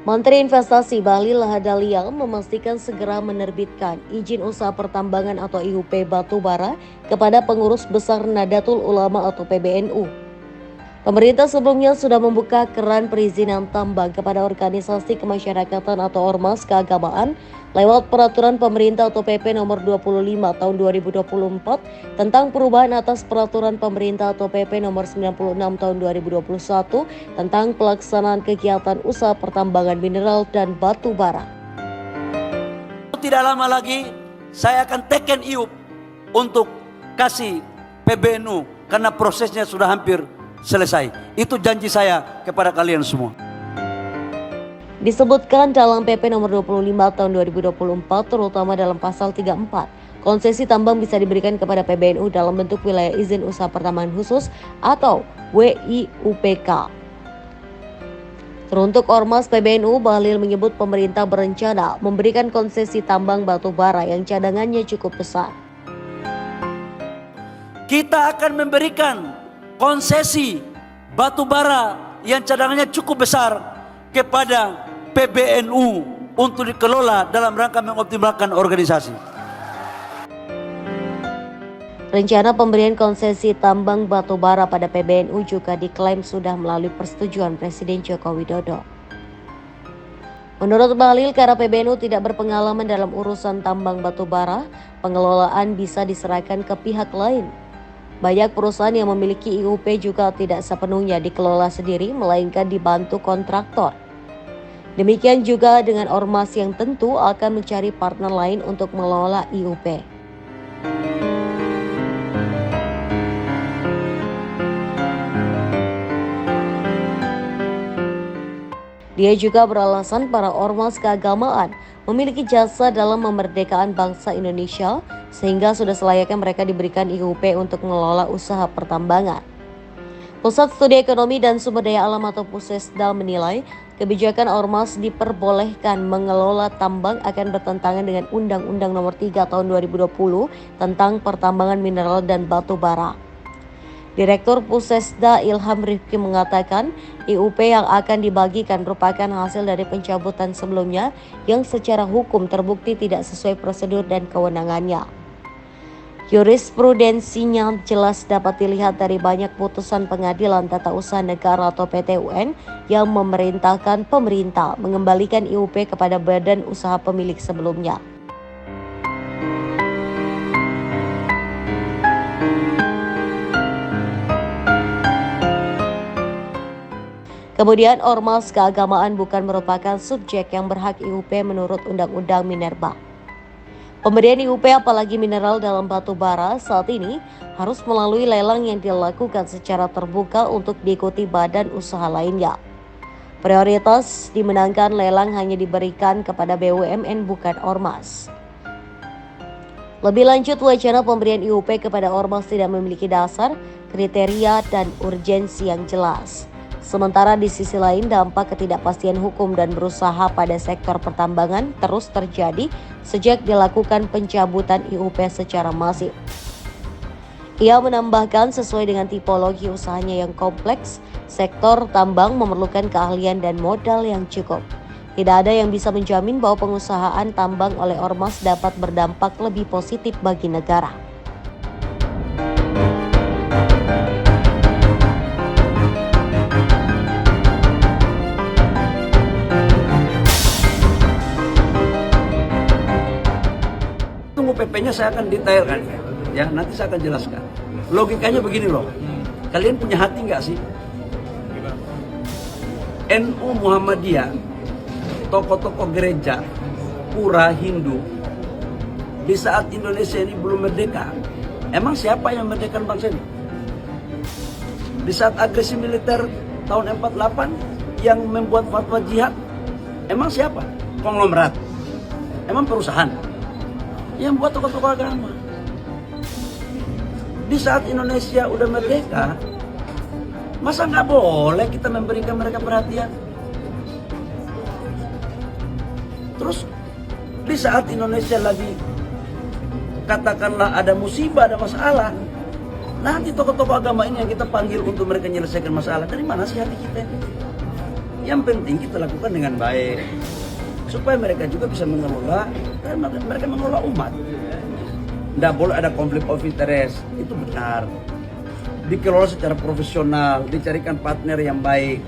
Menteri Investasi Bahlil Lahadalia memastikan segera menerbitkan izin usaha pertambangan atau IUP batubara kepada pengurus besar Nahdlatul Ulama atau PBNU. Pemerintah sebelumnya sudah membuka keran perizinan tambang kepada organisasi kemasyarakatan atau ormas keagamaan lewat peraturan pemerintah atau PP nomor 25 tahun 2024 tentang perubahan atas peraturan pemerintah atau PP nomor 96 tahun 2021 tentang pelaksanaan kegiatan usaha pertambangan mineral dan batu bara. Tidak lama lagi saya akan teken IUP untuk kasih PBNU karena prosesnya sudah hampir selesai. Itu janji saya kepada kalian semua. Disebutkan dalam PP nomor 25 tahun 2024 terutama dalam pasal 34, konsesi tambang bisa diberikan kepada PBNU dalam bentuk wilayah izin usaha pertambangan khusus atau WIUPK. Teruntuk ormas PBNU, Bahlil menyebut pemerintah berencana memberikan konsesi tambang batu bara yang cadangannya cukup besar. Kita akan memberikan konsesi batu bara yang cadangannya cukup besar kepada PBNU untuk dikelola dalam rangka mengoptimalkan organisasi. Rencana pemberian konsesi tambang batu bara pada PBNU juga diklaim sudah melalui persetujuan Presiden Joko Widodo. Menurut Bahlil, karena PBNU tidak berpengalaman dalam urusan tambang batu bara, pengelolaan bisa diserahkan ke pihak lain. Banyak perusahaan yang memiliki IUP juga tidak sepenuhnya dikelola sendiri, melainkan dibantu kontraktor. Demikian juga dengan ormas yang tentu akan mencari partner lain untuk mengelola IUP. Dia juga beralasan para ormas keagamaan memiliki jasa dalam memerdekakan bangsa Indonesia sehingga sudah selayaknya mereka diberikan IUP untuk mengelola usaha pertambangan. Pusat Studi Ekonomi dan Sumber Daya Alam atau Pusesda menilai kebijakan ormas diperbolehkan mengelola tambang akan bertentangan dengan Undang-Undang Nomor 3 Tahun 2020 tentang pertambangan mineral dan batu bara. Direktur Pusesda Ilham Rifki mengatakan IUP yang akan dibagikan merupakan hasil dari pencabutan sebelumnya yang secara hukum terbukti tidak sesuai prosedur dan kewenangannya. Jurisprudensinya jelas dapat dilihat dari banyak putusan Pengadilan Tata Usaha Negara atau PT-UN yang memerintahkan pemerintah mengembalikan IUP kepada badan usaha pemilik sebelumnya. Kemudian ormas keagamaan bukan merupakan subjek yang berhak IUP menurut Undang-Undang Minerba. Pemberian IUP apalagi mineral dalam batu bara saat ini harus melalui lelang yang dilakukan secara terbuka untuk diikuti badan usaha lainnya. Prioritas dimenangkan lelang hanya diberikan kepada BUMN bukan ormas. Lebih lanjut, wacana pemberian IUP kepada ormas tidak memiliki dasar, kriteria, dan urgensi yang jelas. Sementara di sisi lain dampak ketidakpastian hukum dan berusaha pada sektor pertambangan terus terjadi sejak dilakukan pencabutan IUP secara masif. Ia menambahkan sesuai dengan tipologi usahanya yang kompleks, sektor tambang memerlukan keahlian dan modal yang cukup. Tidak ada yang bisa menjamin bahwa pengusahaan tambang oleh ormas dapat berdampak lebih positif bagi negara. PP-nya saya akan detailkan ya, nanti saya akan jelaskan. Logikanya begini loh, kalian punya hati nggak sih? NU Muhammadiyah, tokoh-tokoh gereja, pura Hindu, di saat Indonesia ini belum merdeka, emang siapa yang merdekakan bangsa ini? Di saat agresi militer tahun 48 yang membuat fatwa jihad, emang siapa? Konglomerat, emang perusahaan yang buat tokoh-tokoh agama. Di saat Indonesia udah merdeka, masa nggak boleh kita memberikan mereka perhatian? Terus di saat Indonesia lagi katakanlah ada musibah, ada masalah, nanti tokoh-tokoh agama ini yang kita panggil untuk mereka menyelesaikan masalah. Dari mana sih hati kita ini? Yang penting kita lakukan dengan baik supaya mereka juga bisa mengelola, karena mereka mengelola umat. Tidak boleh ada konflik of interest, itu benar. Dikelola secara profesional, dicarikan partner yang baik.